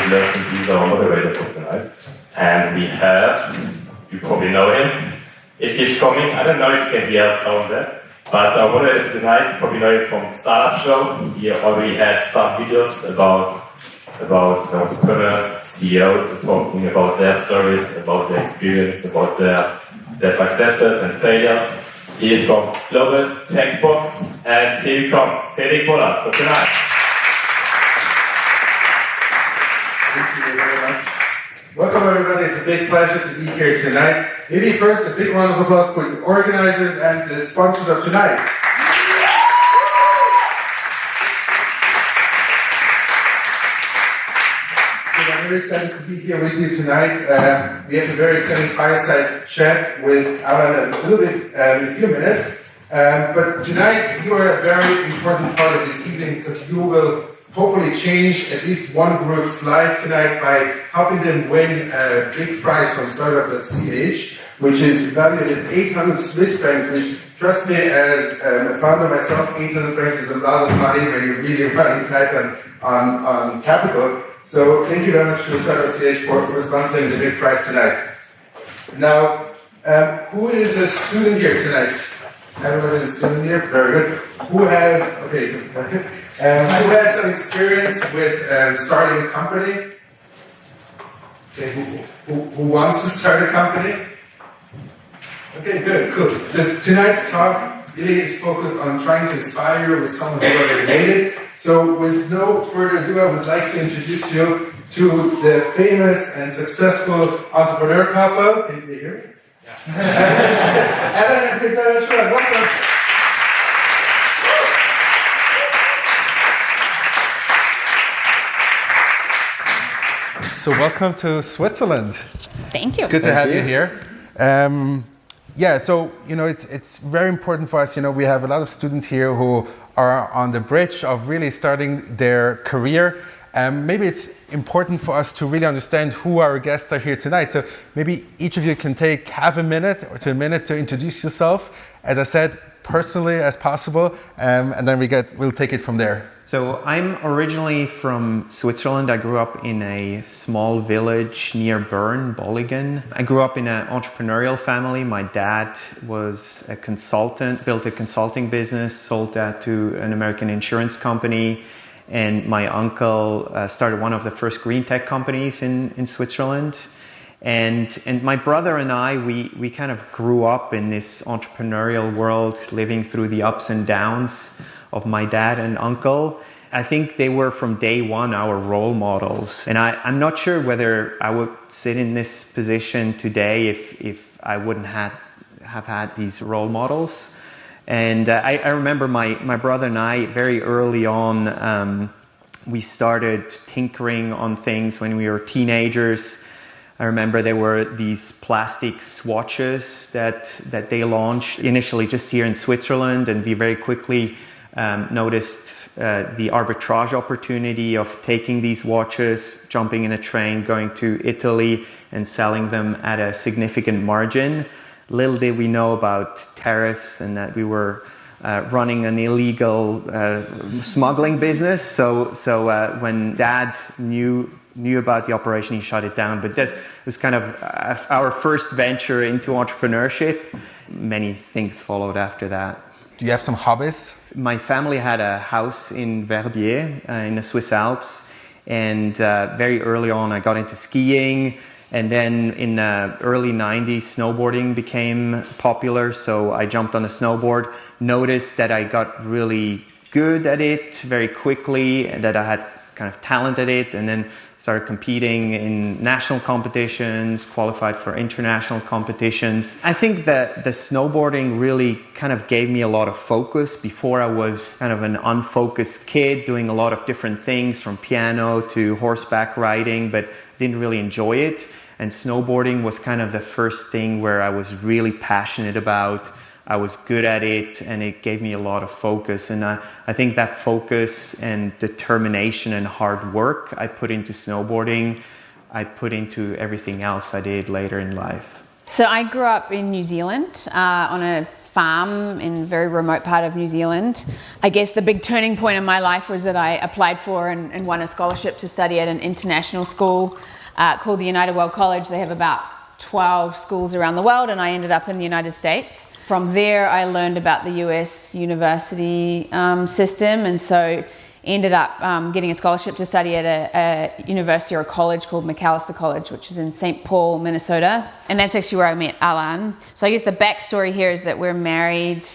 Douglas, and he's our moderator for tonight. And we have, you probably know him. If he's coming, I don't know if you can hear us down there, but our moderator tonight, you probably know him from Startup Show. He already had some videos about entrepreneurs, CEOs, talking about their stories, about their experience, about their successes and failures. He is from Global Tech Box, and here he comes, Cédric Bollag for tonight. Thank you very much. Welcome everybody, it's a big pleasure to be here tonight. Maybe first a big round of applause for the organizers and the sponsors of tonight. I'm very excited to be here with you tonight. We have a very exciting fireside chat with Alain a little bit in a few minutes. But tonight you are a very important part of this evening because you will hopefully change at least one group's life tonight by helping them win a big prize from startup.ch, which is valued at 800 Swiss francs, which, trust me, as a founder myself, 800 francs is a lot of money when you're really running tight on capital. So thank you very much to START.ch for sponsoring the big prize tonight. Now, who is a student here tonight? Everyone is a student here? Very good. Who has some experience with starting a company? Okay, who wants to start a company? Okay, good, cool. So tonight's talk really is focused on trying to inspire you with someone who already made it. So with no further ado, I would like to introduce you to the famous and successful entrepreneur couple. Can you hear me? Yeah. Alain and Victoria Chuard, welcome. So welcome to Switzerland. Thank you. It's good to have you here. So it's very important for us. We have a lot of students here who are on the bridge of really starting their career. Maybe it's important for us to really understand who our guests are here tonight. So maybe each of you can take half a minute or to a minute to introduce yourself. As I said, personally as possible, and then we'll take it from there. So I'm originally from Switzerland. I grew up in a small village near Bern, Bollag. I grew up in an entrepreneurial family. My dad was a consultant, built a consulting business, sold that to an American insurance company. And my uncle started one of the first green tech companies in Switzerland. And my brother and I, we kind of grew up in this entrepreneurial world, living through the ups and downs of my dad and uncle. I think they were from day one our role models. And I'm not sure whether I would sit in this position today if I wouldn't have had these role models. And I remember my brother and I, very early on, we started tinkering on things when we were teenagers. I remember there were these plastic swatches that they launched initially just here in Switzerland, and we very quickly noticed the arbitrage opportunity of taking these watches, jumping in a train, going to Italy and selling them at a significant margin. Little did we know about tariffs and that we were running an illegal smuggling business. So when Dad knew about the operation, he shut it down. But that was kind of our first venture into entrepreneurship. Many things followed after that. Do you have some hobbies? My family had a house in Verbier in the Swiss Alps. And very early on, I got into skiing. And then in the early 90s, snowboarding became popular. So I jumped on a snowboard, noticed that I got really good at it very quickly, and that I had kind of talent at it, and then started competing in national competitions, qualified for international competitions. I think that the snowboarding really kind of gave me a lot of focus. Before, I was kind of an unfocused kid doing a lot of different things, from piano to horseback riding, but didn't really enjoy it. And snowboarding was kind of the first thing where I was really passionate about. I was good at it, and it gave me a lot of focus. And I think that focus and determination and hard work I put into snowboarding, I put into everything else I did later in life. So I grew up in New Zealand on a farm in a very remote part of New Zealand. I guess the big turning point in my life was that I applied for and won a scholarship to study at an international school called the United World College. They have about 12 schools around the world, and I ended up in the United States. From there, I learned about the US university system, and so ended up getting a scholarship to study at a university or a college called Macalester College, which is in St. Paul, Minnesota. And that's actually where I met Alain. So I guess the backstory here is that we're married.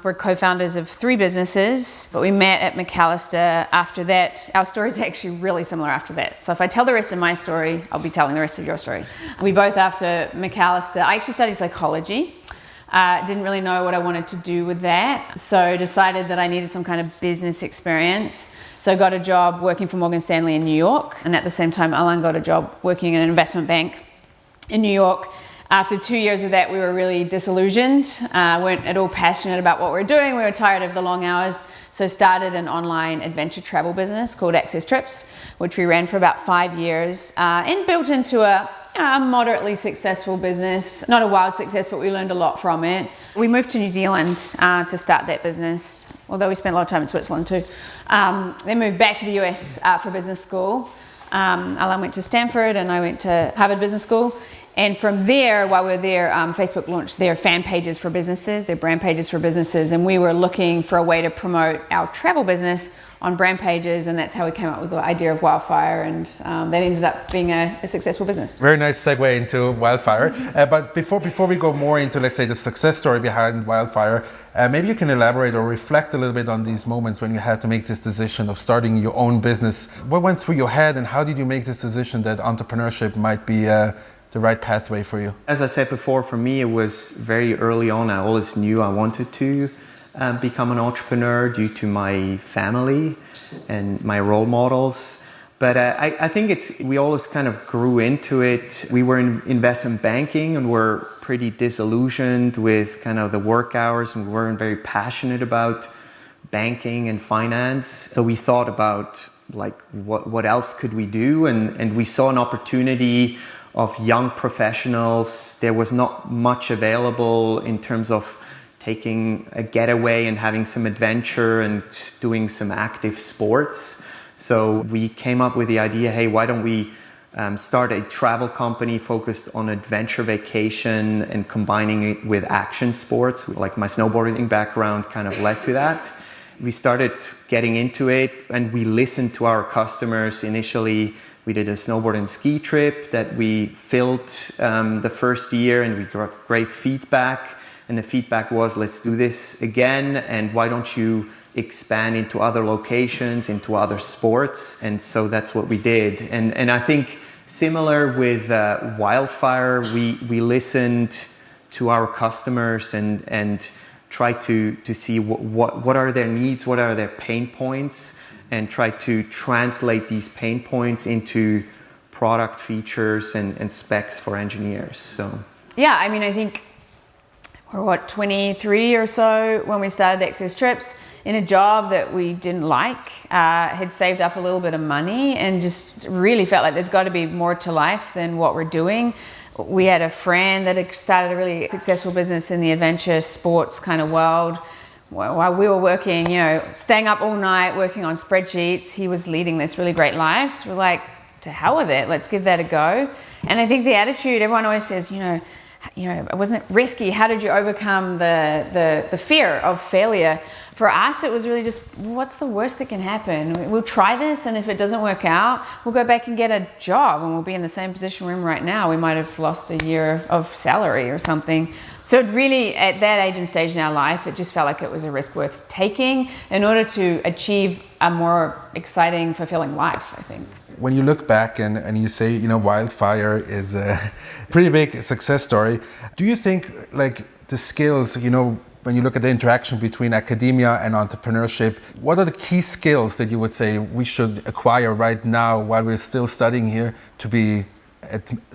We're co-founders of 3 businesses, but we met at Macalester. After that, our story is actually really similar after that. So if I tell the rest of my story, I'll be telling the rest of your story. We both, after Macalester, I actually studied psychology. Didn't really know what I wanted to do with that, so decided that I needed some kind of business experience. So I got a job working for Morgan Stanley in New York, and at the same time Alain got a job working in an investment bank in New York. After 2 years of that, we were really disillusioned, weren't at all passionate about what we were doing. We were tired of the long hours, so started an online adventure travel business called Access Trips, which we ran for about 5 years, and built into a moderately successful business. Not a wild success, but we learned a lot from it. We moved to New Zealand to start that business, although we spent a lot of time in Switzerland too. Then moved back to the US for business school. Alain went to Stanford and I went to Harvard Business School. And from there, while we were there, Facebook launched their fan pages for businesses, their brand pages for businesses, and we were looking for a way to promote our travel business on brand pages, and that's how we came up with the idea of Wildfire, and that ended up being a successful business. Very nice segue into Wildfire. But before we go more into, let's say, the success story behind Wildfire, maybe you can elaborate or reflect a little bit on these moments when you had to make this decision of starting your own business. What went through your head, and how did you make this decision that entrepreneurship might be the right pathway for you? As I said before, for me, it was very early on. I always knew I wanted to become an entrepreneur due to my family and my role models. But I think we always kind of grew into it. We were in investment banking and were pretty disillusioned with kind of the work hours, and we weren't very passionate about banking and finance. So we thought about like what else could we do, and we saw an opportunity of young professionals. There was not much available in terms of taking a getaway and having some adventure and doing some active sports. So we came up with the idea, hey, why don't we start a travel company focused on adventure vacation and combining it with action sports. Like my snowboarding background kind of led to that. We started getting into it and we listened to our customers. Initially, we did a snowboard and ski trip that we filled the first year, and we got great feedback. And the feedback was, let's do this again, and why don't you expand into other locations, into other sports? And so that's what we did. And I think similar with Wildfire, we listened to our customers and tried to see what are their needs, what are their pain points, and try to translate these pain points into product features and specs for engineers. So yeah, I mean, I think we're 23 or so when we started Access Trips, in a job that we didn't like, had saved up a little bit of money and just really felt like there's got to be more to life than what we're doing. We had a friend that had started a really successful business in the adventure sports kind of world. While we were working, staying up all night, working on spreadsheets, he was leading this really great life. So we're like, to hell with it, let's give that a go. And I think the attitude, everyone always says, wasn't it risky? How did you overcome the fear of failure? For us, it was really just, what's the worst that can happen? We'll try this, and if it doesn't work out, we'll go back and get a job, and we'll be in the same position we're in right now. We might have lost a year of salary or something. So it really, at that age and stage in our life, it just felt like it was a risk worth taking in order to achieve a more exciting, fulfilling life, I think. When you look back and you say, Wildfire is a pretty big success story, do you think like the skills, when you look at the interaction between academia and entrepreneurship, what are the key skills that you would say we should acquire right now while we're still studying here to be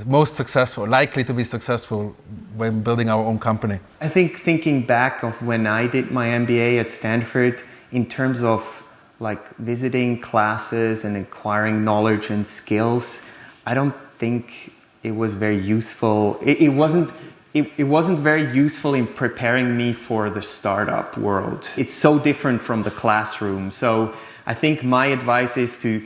most successful, likely to be successful when building our own company? I think thinking back of when I did my MBA at Stanford, in terms of like visiting classes and acquiring knowledge and skills, I don't think it was very useful. It it wasn't very useful in preparing me for the startup world. It's so different from the classroom. So I think my advice is to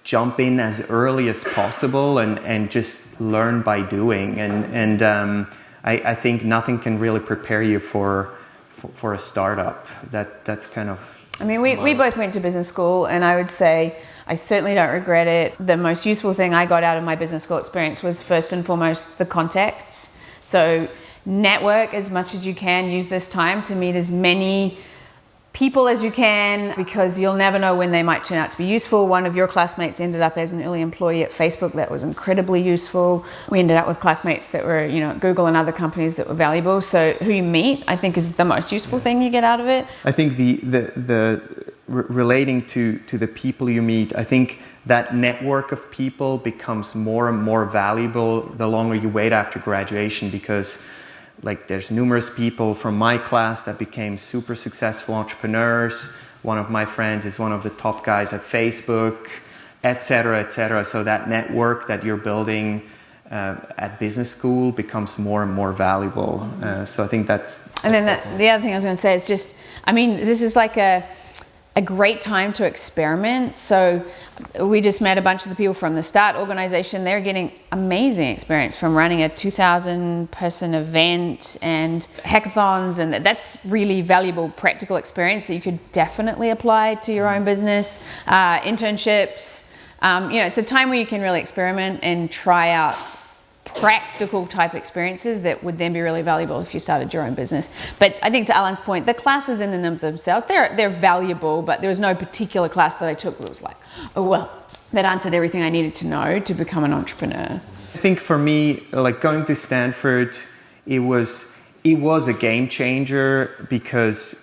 jump in as early as possible and just learn by doing. And I think nothing can really prepare you for a startup. That's kind of... I mean, we both went to business school, and I would say I certainly don't regret it. The most useful thing I got out of my business school experience was first and foremost the contacts. So network as much as you can, use this time to meet as many people as you can, because you'll never know when they might turn out to be useful. One of your classmates ended up as an early employee at Facebook. That was incredibly useful. We ended up with classmates that were, at Google and other companies that were valuable. So who you meet, I think, is the most useful thing you get out of it. I think the relating to the people you meet, I think that network of people becomes more and more valuable the longer you wait after graduation, because there's numerous people from my class that became super successful entrepreneurs. One of my friends is one of the top guys at Facebook, etc., etc. So that network that you're building at business school becomes more and more valuable. So I think that's... And then the other thing I was going to say is just, this is like a great time to experiment. So we just met a bunch of the people from the START organization. They're getting amazing experience from running a 2,000 person event and hackathons, and that's really valuable practical experience that you could definitely apply to your own business. Internships, it's a time where you can really experiment and try out practical type experiences that would then be really valuable if you started your own business. But I think to Alain's point, the classes in and of themselves, they're valuable, but there was no particular class that I took that was like, oh well, that answered everything I needed to know to become an entrepreneur. I think for me, going to Stanford, it was a game changer, because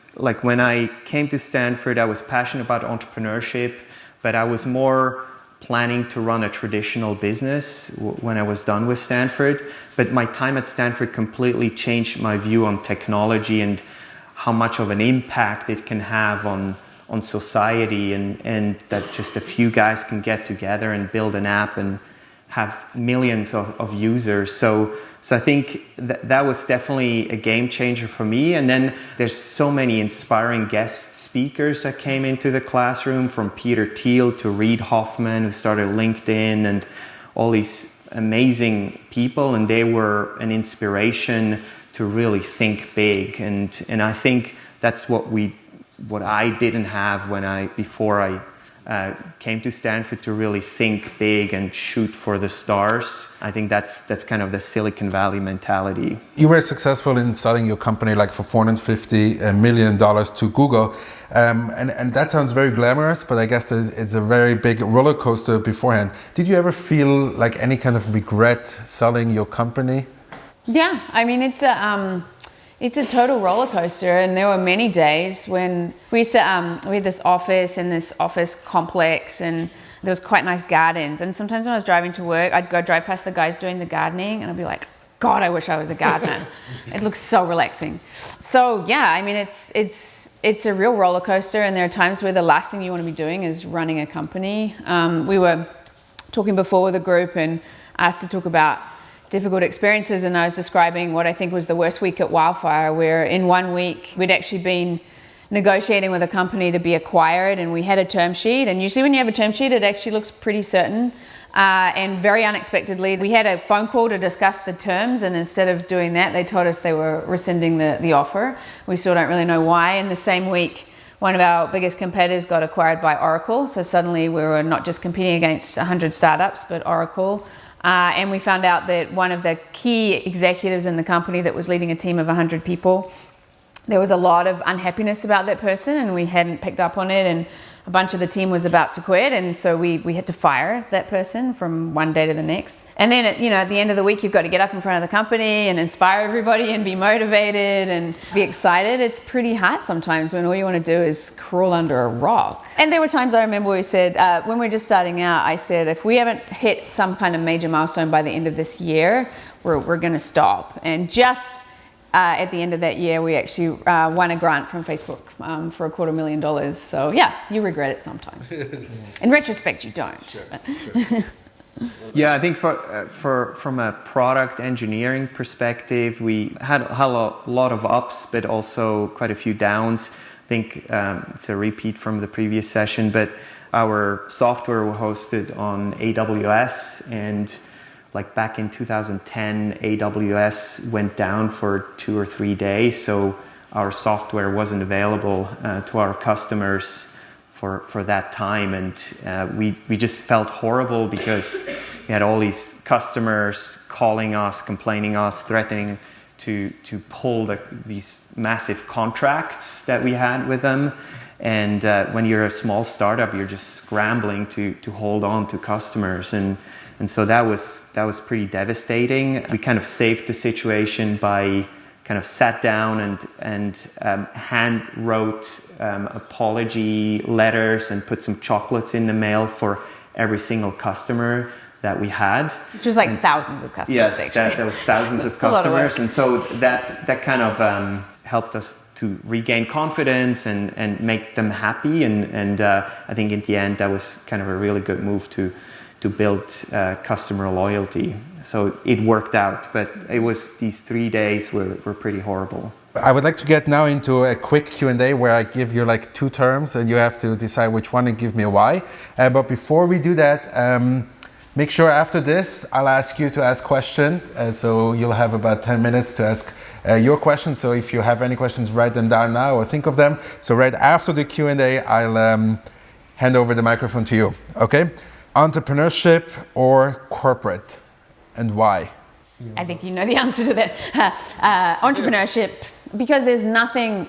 when I came to Stanford, I was passionate about entrepreneurship, but I was more planning to run a traditional business when I was done with Stanford. But my time at Stanford completely changed my view on technology and how much of an impact it can have on society, and that just a few guys can get together and build an app and have millions of users. So I think that was definitely a game changer for me. And then there's so many inspiring guest speakers that came into the classroom, from Peter Thiel to Reid Hoffman, who started LinkedIn, and all these amazing people. And they were an inspiration to really think big. And I think that's what I didn't have before I came to Stanford, to really think big and shoot for the stars. I think that's kind of the Silicon Valley mentality. You were successful in selling your company for $450 million to Google. And that sounds very glamorous, but I guess it's a very big roller coaster beforehand. Did you ever feel any kind of regret selling your company? Yeah, it's a total roller coaster, and there were many days when we used to, we had this office in this office complex, and there was quite nice gardens. And sometimes when I was driving to work, I'd go drive past the guys doing the gardening, and I'd be like, God, I wish I was a gardener. It looks so relaxing. So yeah, it's a real roller coaster, and there are times where the last thing you want to be doing is running a company. We were talking before with a group and asked to talk about difficult experiences, and I was describing what I think was the worst week at Wildfire, where in 1 week we'd actually been negotiating with a company to be acquired, and we had a term sheet, and usually when you have a term sheet it actually looks pretty certain, and very unexpectedly we had a phone call to discuss the terms, and instead of doing that they told us they were rescinding the offer. We still don't really know why. In the same week, one of our biggest competitors got acquired by Oracle, so suddenly we were not just competing against 100 startups but Oracle. And we found out that one of the key executives in the company that was leading a team of 100 people, there was a lot of unhappiness about that person, and we hadn't picked up on it, and a bunch of the team was about to quit, and so we had to fire that person from one day to the next. And then at the end of the week, you've got to get up in front of the company and inspire everybody and be motivated and be excited. It's pretty hard sometimes when all you want to do is crawl under a rock. And there were times I remember we said, when we were just starting out, I said, if we haven't hit some kind of major milestone by the end of this year, we're going to stop. And just at the end of that year, we actually won a grant from Facebook for $250,000. So yeah, you regret it sometimes. In retrospect, you don't. Sure. Yeah, I think from a product engineering perspective, we had a lot of ups, but also quite a few downs. I think it's a repeat from the previous session, but our software was hosted on AWS, and like back in 2010, AWS went down for 2 or 3 days, so our software wasn't available to our customers for that time, and we just felt horrible because we had all these customers calling us, complaining us, threatening to pull these massive contracts that we had with them. And when you're a small startup, you're just scrambling to hold on to customers, and so that was pretty devastating. We kind of saved the situation by kind of sat down and hand wrote apology letters and put some chocolates in the mail for every single customer that we had. Which was like thousands of customers. Yes, that was thousands of customers, and so that kind of helped us to regain confidence and make them happy, and I think in the end that was kind of a really good move to build customer loyalty. So it worked out, but these 3 days were pretty horrible. I would like to get now into a quick Q&A where I give you like 2 terms and you have to decide which one and give me a why. But before we do that, make sure after this I'll ask you to ask questions. So you'll have about 10 minutes to ask your questions. So if you have any questions, write them down now or think of them. So right after the Q&A, I'll hand over the microphone to you. Okay? Entrepreneurship or corporate, and why? I think you know the answer to that. Entrepreneurship, because there's nothing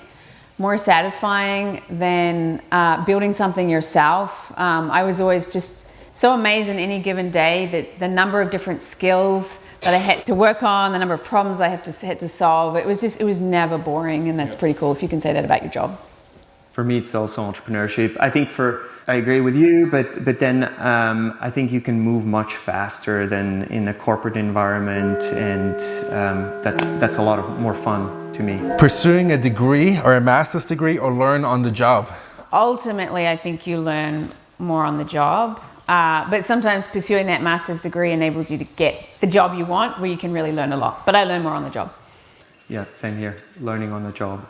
more satisfying than building something yourself. I was always just so amazed in any given day that the number of different skills that I had to work on, the number of problems I had to solve. It was never boring, and that's pretty cool if you can say that about your job. For me, it's also entrepreneurship. I think I agree with you, but then I think you can move much faster than in a corporate environment, and that's a lot more fun to me. Pursuing a degree or a master's degree or learn on the job? Ultimately, I think you learn more on the job, but sometimes pursuing that master's degree enables you to get the job you want, where you can really learn a lot. But I learn more on the job. Yeah, same here, learning on the job.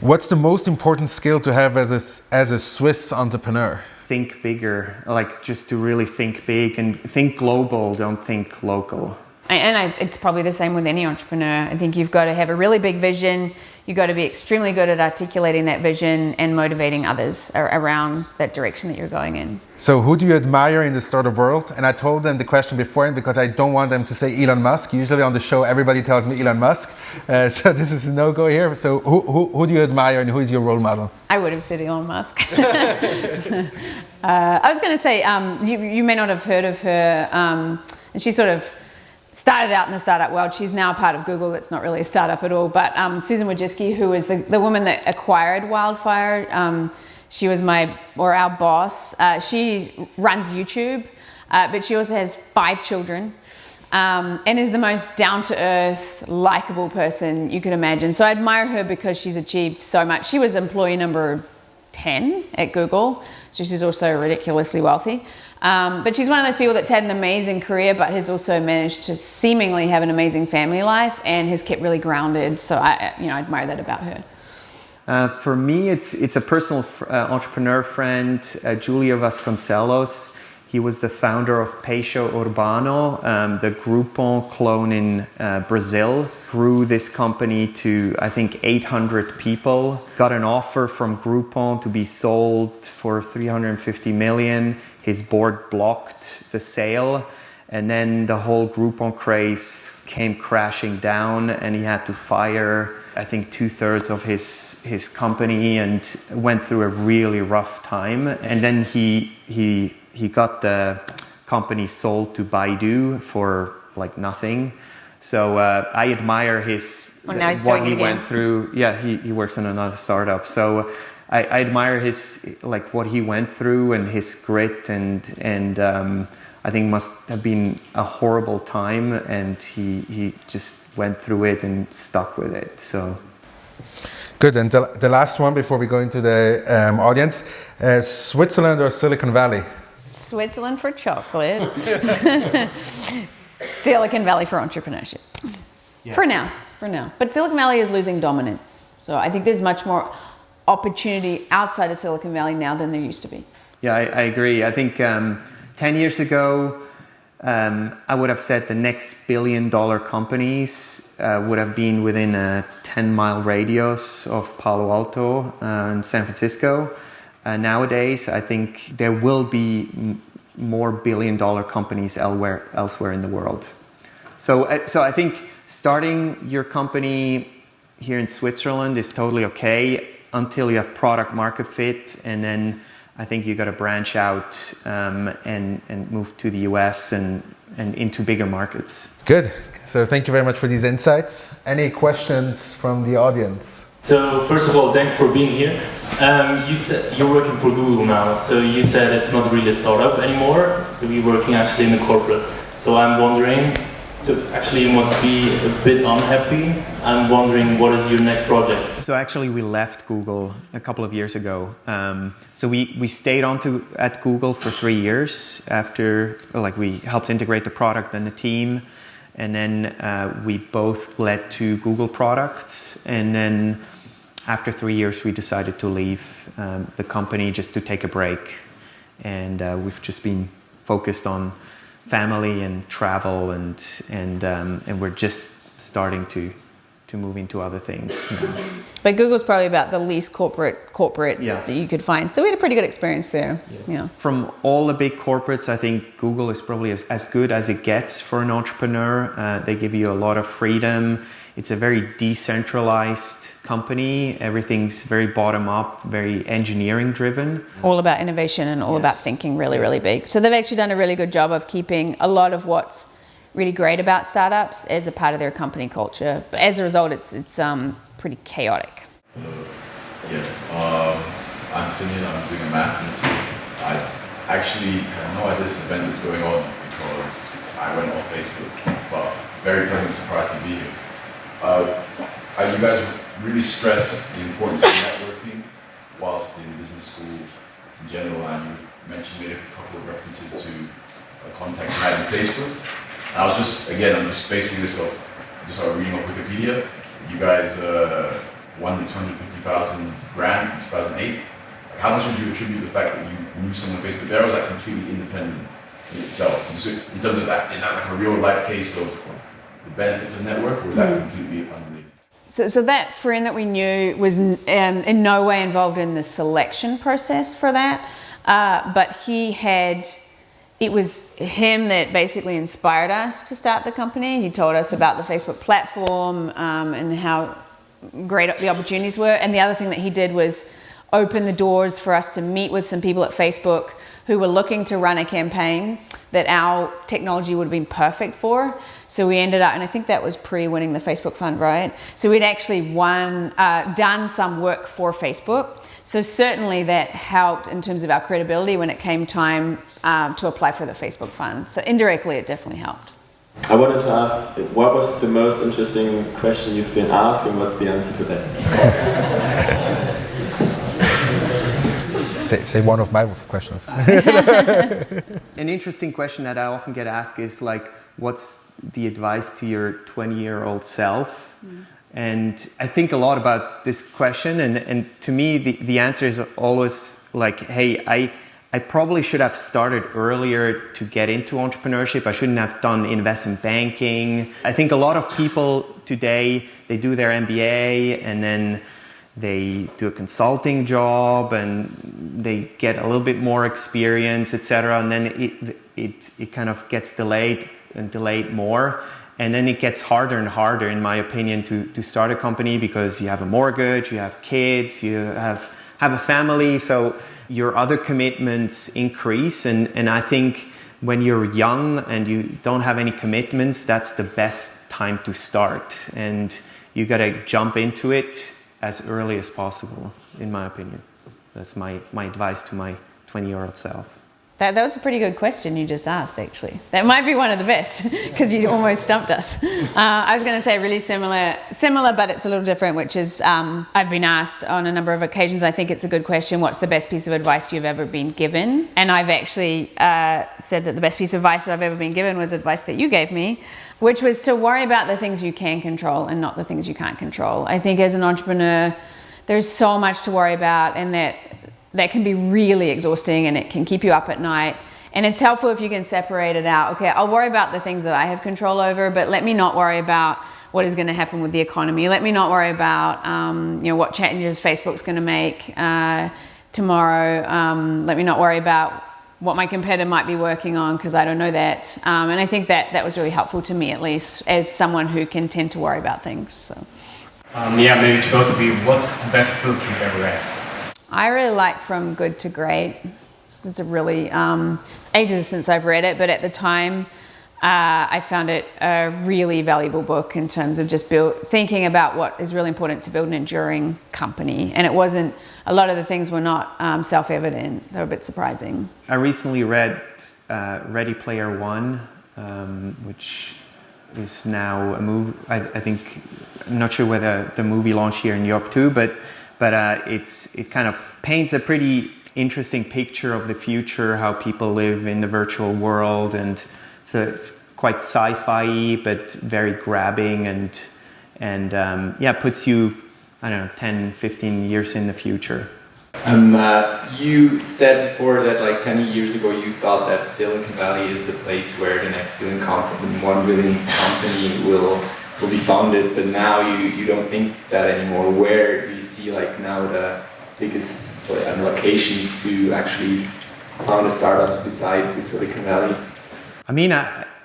What's the most important skill to have as a Swiss entrepreneur? Think bigger, like just to really think big and think global, don't think local. And it's probably the same with any entrepreneur. I think you've got to have a really big vision. You've got to be extremely good at articulating that vision and motivating others around that direction that you're going in. So who do you admire in the startup world? And I told them the question beforehand because I don't want them to say Elon Musk. Usually on the show, everybody tells me Elon Musk. So this is a no-go here. So who do you admire and who is your role model? I would have said Elon Musk. I was going to say, you may not have heard of her. And she sort of started out in the startup world. She's now part of Google. That's not really a startup at all. But Susan Wojcicki, who is the woman that acquired Wildfire, she was our boss. She runs YouTube, but she also has 5 children and is the most down-to-earth, likable person you could imagine. So I admire her because she's achieved so much. She was employee number 10 at Google, so she's also ridiculously wealthy. But she's one of those people that's had an amazing career, but has also managed to seemingly have an amazing family life and has kept really grounded. So I admire that about her. For me, it's a personal entrepreneur friend, Julio Vasconcelos. He was the founder of Peixo Urbano, the Groupon clone in Brazil. Grew this company to, I think, 800 people. Got an offer from Groupon to be sold for 350 million. His board blocked the sale. And then the whole Groupon craze came crashing down, and he had to fire, I think, 2/3 of his company and went through a really rough time. And then he got the company sold to Baidu for like nothing. So I admire what he went through. Yeah, he works on another startup. So I admire what he went through and his grit, and I think must have been a horrible time, and he just went through it and stuck with it. So good. And the last one before we go into the audience, Switzerland or Silicon Valley? Switzerland for chocolate. Silicon Valley for entrepreneurship. Yes. For now. But Silicon Valley is losing dominance. So I think there's much more opportunity outside of Silicon Valley now than there used to be. Yeah, I agree. I think 10 years ago, I would have said the next billion-dollar companies would have been within a 10-mile radius of Palo Alto and San Francisco. Nowadays, I think there will be more billion-dollar companies elsewhere in the world. So I think starting your company here in Switzerland is totally okay until you have product market fit, and then I think you got to branch out and move to the US and into bigger markets. Good. So thank you very much for these insights. Any questions from the audience? So first of all, thanks for being here. You said you're working for Google now, so you said it's not really a startup anymore, so you're working actually in a corporate. So I'm wondering, so actually you must be a bit unhappy. I'm wondering, what is your next project? So actually we left Google a couple of years ago. So we stayed on at Google for 3 years after, we helped integrate the product and the team. And then we both led to Google products. And then after 3 years, we decided to leave the company just to take a break. And we've just been focused on family and travel, and we're just starting to move into other things. But Google's probably about the least corporate Yeah. that you could find. So we had a pretty good experience there. Yeah. From all the big corporates, I think Google is probably as good as it gets for an entrepreneur. They give you a lot of freedom. It's a very decentralized company. Everything's very bottom up, very engineering driven. All about innovation and all about thinking really, really big. So they've actually done a really good job of keeping a lot of what's really great about startups as a part of their company culture. But as a result, it's pretty chaotic. Yes, I'm Simeon. I'm doing a master's here. I actually had no idea this event was going on because I went off Facebook, but very pleasant surprise to be here. You guys really stressed the importance of networking whilst in business school in general, and you made a couple of references to a contact you had on Facebook. And I was I'm just basing this off, just started reading on Wikipedia. You guys won the 250,000 grant in 2008. How much would you attribute the fact that you knew someone on Facebook there, or was that completely independent in itself? So in terms of that, is that like a real life case of the benefits of network, or was that completely unrelated? So that friend that we knew was in no way involved in the selection process for that, but it was him that basically inspired us to start the company. He told us about the Facebook platform and how great the opportunities were. And the other thing that he did was open the doors for us to meet with some people at Facebook who were looking to run a campaign that our technology would have been perfect for. So we ended up, and I think that was pre-winning the Facebook fund, right? So we'd actually done some work for Facebook. So certainly that helped in terms of our credibility when it came time to apply for the Facebook fund. So indirectly, it definitely helped. I wanted to ask, what was the most interesting question you've been asked, and what's the answer to that? Say one of my questions. An interesting question that I often get asked is what's the advice to your 20-year-old self? And I think a lot about this question, and to me the answer is always hey, I probably should have started earlier to get into entrepreneurship. I shouldn't have done investment banking. I think a lot of people today, they do their MBA and then they do a consulting job and they get a little bit more experience, etc. And then it kind of gets delayed more. And then it gets harder and harder, in my opinion, to start a company because you have a mortgage, you have kids, you have a family. So your other commitments increase. And I think when you're young and you don't have any commitments, that's the best time to start. And you got to jump into it as early as possible, in my opinion. That's my advice to my 20-year-old self. That was a pretty good question you just asked, actually. That might be one of the best, because you almost stumped us. I was going to say really similar, but it's a little different, which is I've been asked on a number of occasions, I think it's a good question, what's the best piece of advice you've ever been given? And I've actually said that the best piece of advice that I've ever been given was advice that you gave me, which was to worry about the things you can control and not the things you can't control. I think as an entrepreneur, there's so much to worry about, and that can be really exhausting, and it can keep you up at night. And it's helpful if you can separate it out. Okay, I'll worry about the things that I have control over, but let me not worry about what is going to happen with the economy. Let me not worry about what changes Facebook's going to make tomorrow. Let me not worry about what my competitor might be working on, because I don't know that. And I think that was really helpful to me, at least, as someone who can tend to worry about things. So. Maybe to both of you, what's the best book you've ever read? I really like From Good to Great. It's a really, it's ages since I've read it, but at the time I found it a really valuable book in terms of just thinking about what is really important to build an enduring company. And it wasn't, a lot of the things were not self-evident. They were a bit surprising. I recently read Ready Player One, which is now a movie. I think, I'm not sure whether the movie launched here in Europe too, but it kind of paints a pretty interesting picture of the future, how people live in the virtual world, and so it's quite sci-fi but very grabbing, and puts you, I don't know, 10, 15 years in the future. You said before that like 10 years ago you thought that Silicon Valley is the place where the next $1 billion company will be founded, but now you don't think that anymore. Where do you see like now the biggest locations to actually found a startup besides the Silicon Valley? I mean,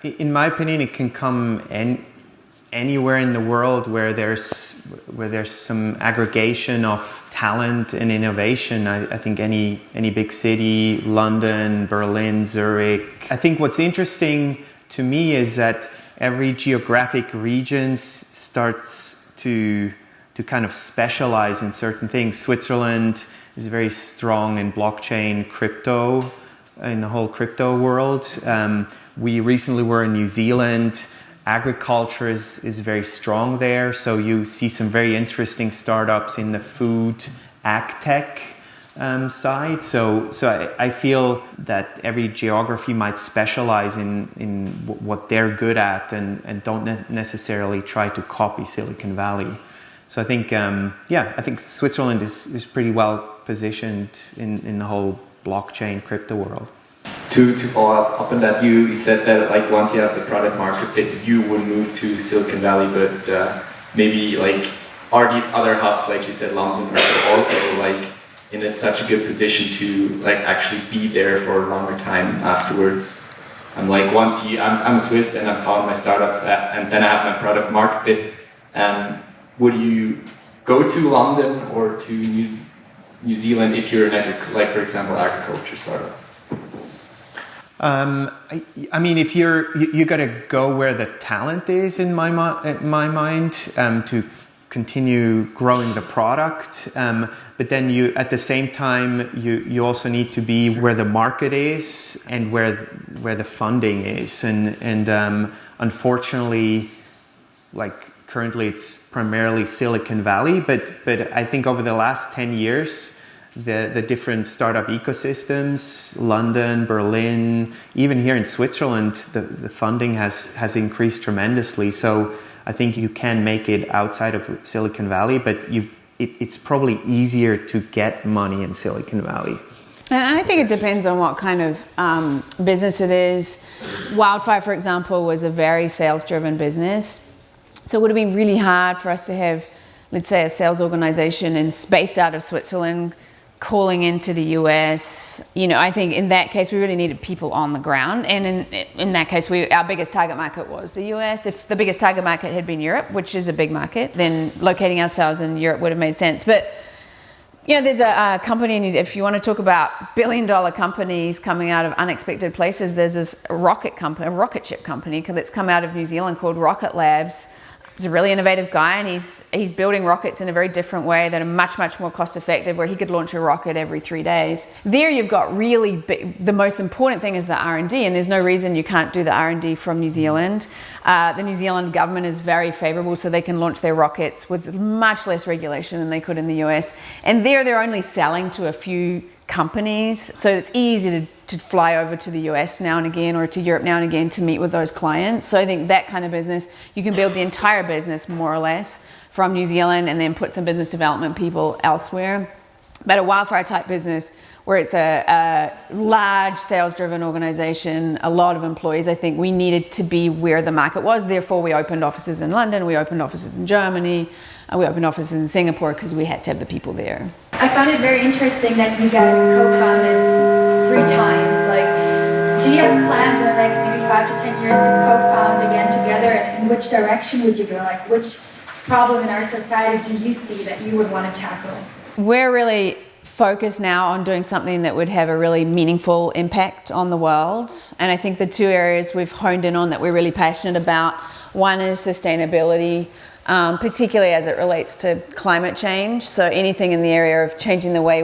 in my opinion, it can come anywhere in the world where there's some aggregation of talent and innovation. I think any big city, London, Berlin, Zurich. I think what's interesting to me is that every geographic region starts to kind of specialize in certain things. Switzerland is very strong in blockchain, crypto, in the whole crypto world. We recently were in New Zealand. Agriculture is very strong there, so you see some very interesting startups in the food, ag tech side. So I feel that every geography might specialize in what they're good at, and don't necessarily try to copy Silicon Valley. So I think I think Switzerland is pretty well positioned in the whole blockchain crypto world. To follow up on that, you said that like once you have the product market fit, you would move to Silicon Valley, but maybe like are these other hubs, like you said, London, are also like in such a good position to like actually be there for a longer time afterwards? And like once I'm Swiss and I found my startups and then I have my product market fit, would you go to London or to New Zealand if you're like for example agriculture startup? I mean, if you got to go where the talent is, in my mind, to continue growing the product. But then you, at the same time, you also need to be where the market is and where the funding is. And unfortunately, like currently, it's primarily Silicon Valley. But I think over the last 10 years. The different startup ecosystems, London, Berlin, even here in Switzerland, the funding has increased tremendously. So I think you can make it outside of Silicon Valley, but it's probably easier to get money in Silicon Valley. And I think it depends on what kind of business it is. Wildfire, for example, was a very sales-driven business. So it would have been really hard for us to have, let's say, a sales organization based out of Switzerland calling into the US. I think in that case we really needed people on the ground, and in that case our biggest target market was the US. If the biggest target market had been Europe, which is a big market, then locating ourselves in Europe would have made sense. But there's a company, if you want to talk about billion-dollar companies coming out of unexpected places, there's this rocket ship company that's come out of New Zealand called Rocket Labs. He's a really innovative guy, and he's building rockets in a very different way that are much, much more cost effective, where he could launch a rocket every 3 days. There you've got really big, the most important thing is the R&D, and there's no reason you can't do the R&D from New Zealand. The New Zealand government is very favorable, so they can launch their rockets with much less regulation than they could in the US. And there they're only selling to a few companies, so it's easy to fly over to the US now and again, or to Europe now and again to meet with those clients. So I think that kind of business, you can build the entire business more or less from New Zealand and then put some business development people elsewhere. But a wildfire type business where it's a large sales driven organization, a lot of employees, I think we needed to be where the market was. Therefore we opened offices in London, we opened offices in Germany, we opened offices in Singapore because we had to have the people there. I found it very interesting that you guys co-founded 3 times. Like, do you have plans in the next maybe 5 to 10 years to co-found again together? And in which direction would you go? Like, which problem in our society do you see that you would want to tackle? We're really focused now on doing something that would have a really meaningful impact on the world. And I think the 2 areas we've honed in on that we're really passionate about, one is sustainability, particularly as it relates to climate change. So anything in the area of changing the way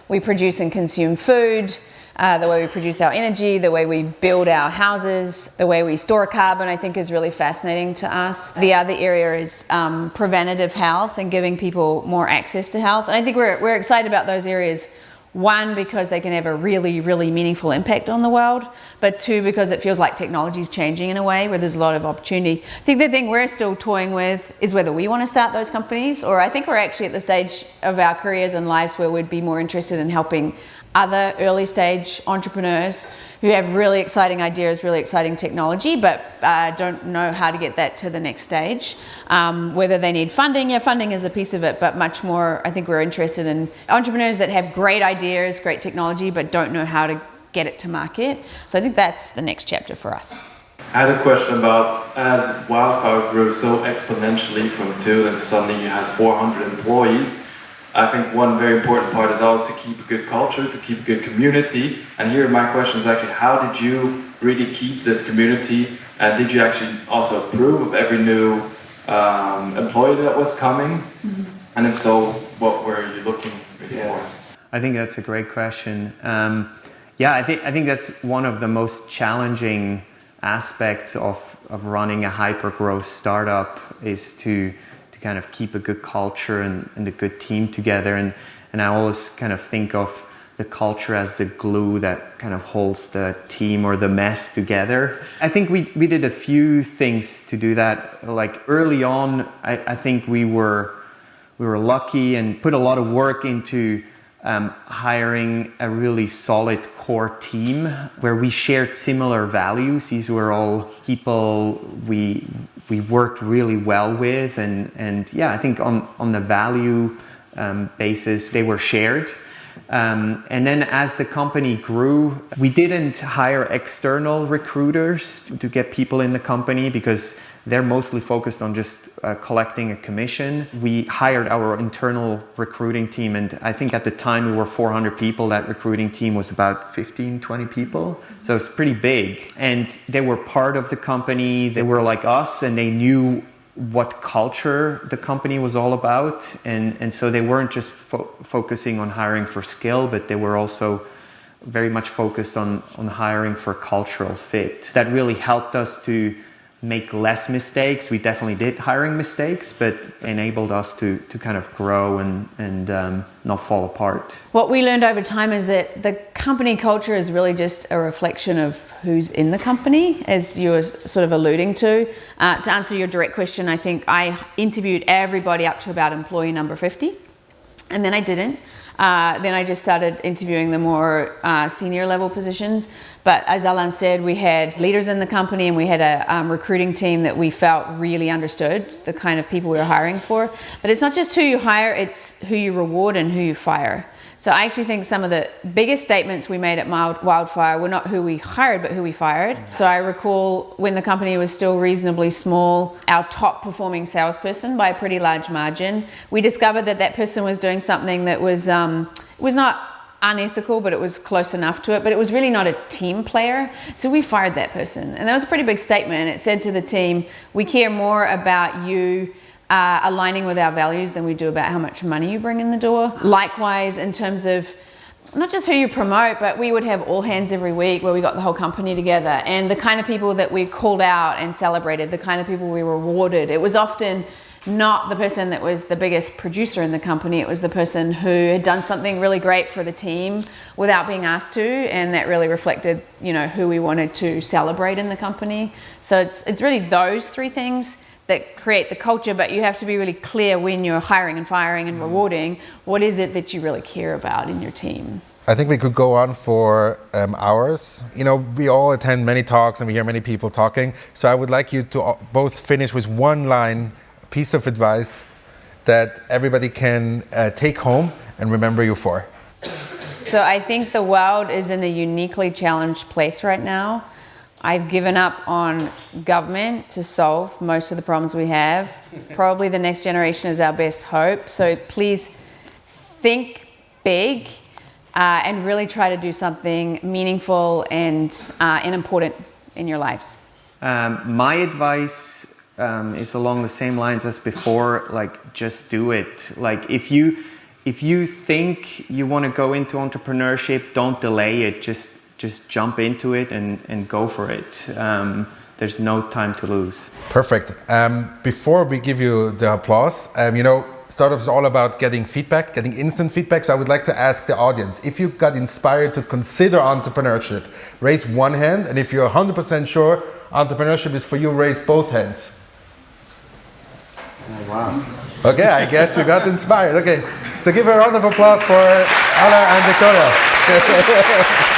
we produce and consume food, the way we produce our energy, the way we build our houses, the way we store carbon, I think is really fascinating to us. The other area is preventative health and giving people more access to health. And I think we're excited about those areas. 1, because they can have a really, really meaningful impact on the world, but 2, because it feels like technology is changing in a way where there's a lot of opportunity. I think the thing we're still toying with is whether we want to start those companies, or I think we're actually at the stage of our careers and lives where we'd be more interested in helping other early stage entrepreneurs who have really exciting ideas, really exciting technology, but don't know how to get that to the next stage. Whether they need funding, funding is a piece of it, but much more, I think we're interested in entrepreneurs that have great ideas, great technology, but don't know how to get it to market. So I think that's the next chapter for us. I had a question about, as wildfire grew so exponentially from 2 and suddenly you had 400 employees, I think one very important part is always to keep a good culture, to keep a good community. And here my question is actually, how did you really keep this community? And did you actually also approve of every new employee that was coming? Mm-hmm. And if so, what were you looking for? I think that's a great question. I think that's one of the most challenging aspects of running a hyper-growth startup, is to kind of keep a good culture and a good team together. And I always kind of think of the culture as the glue that kind of holds the team or the mess together. I think we did a few things to do that. Like early on, I think we were lucky and put a lot of work into hiring a really solid core team where we shared similar values. These were all people we worked really well with, and I think on the value basis they were shared. And then as the company grew, we didn't hire external recruiters to get people in the company because they're mostly focused on just collecting a commission. We hired our internal recruiting team, and I think at the time we were 400 people. That recruiting team was about 15, 20 people. So it's pretty big. And they were part of the company. They were like us, and they knew what culture the company was all about. And so they weren't just focusing on hiring for skill, but they were also very much focused on hiring for cultural fit. That really helped us to make less mistakes. We definitely did hiring mistakes, but enabled us to kind of grow and not fall apart. What we learned over time is that the company culture is really just a reflection of who's in the company, as you were sort of alluding to. To answer your direct question, I think I interviewed everybody up to about employee number 50, and then I didn't. Then I just started interviewing the more senior level positions. But as Alain said, we had leaders in the company, and we had a recruiting team that we felt really understood the kind of people we were hiring for. But it's not just who you hire, it's who you reward and who you fire. So I actually think some of the biggest statements we made at Wildfire were not who we hired, but who we fired. So I recall when the company was still reasonably small, our top performing salesperson by a pretty large margin, we discovered that person was doing something that was not unethical, but it was close enough to it. But it was really not a team player. So we fired that person. And that was a pretty big statement. It said to the team, we care more about you aligning with our values than we do about how much money you bring in the door. Likewise, in terms of not just who you promote, but we would have all hands every week where we got the whole company together, and the kind of people that we called out and celebrated, the kind of people we rewarded. It was often not the person that was the biggest producer in the company, it was the person who had done something really great for the team without being asked to, and that really reflected, you know, who we wanted to celebrate in the company. So it's really those three things that create the culture, but you have to be really clear when you're hiring and firing and rewarding, what is it that you really care about in your team? I think we could go on for hours. You know, we all attend many talks and we hear many people talking. So I would like you to both finish with one line, a piece of advice that everybody can take home and remember you for. So I think the world is in a uniquely challenged place right now. I've given up on government to solve most of the problems we have. Probably the next generation is our best hope. So please think big and really try to do something meaningful and important in your lives. My advice is along the same lines as before, like just do it. Like if you think you want to go into entrepreneurship, don't delay it. Just jump into it and go for it. There's no time to lose. Perfect. Before we give you the applause, you know, startups is all about getting feedback, getting instant feedback. So I would like to ask the audience, if you got inspired to consider entrepreneurship, raise one hand. And if you're 100% sure entrepreneurship is for you, raise both hands. Oh, wow. Okay, I guess you got inspired. Okay, so give a round of applause for Alain and Victoria.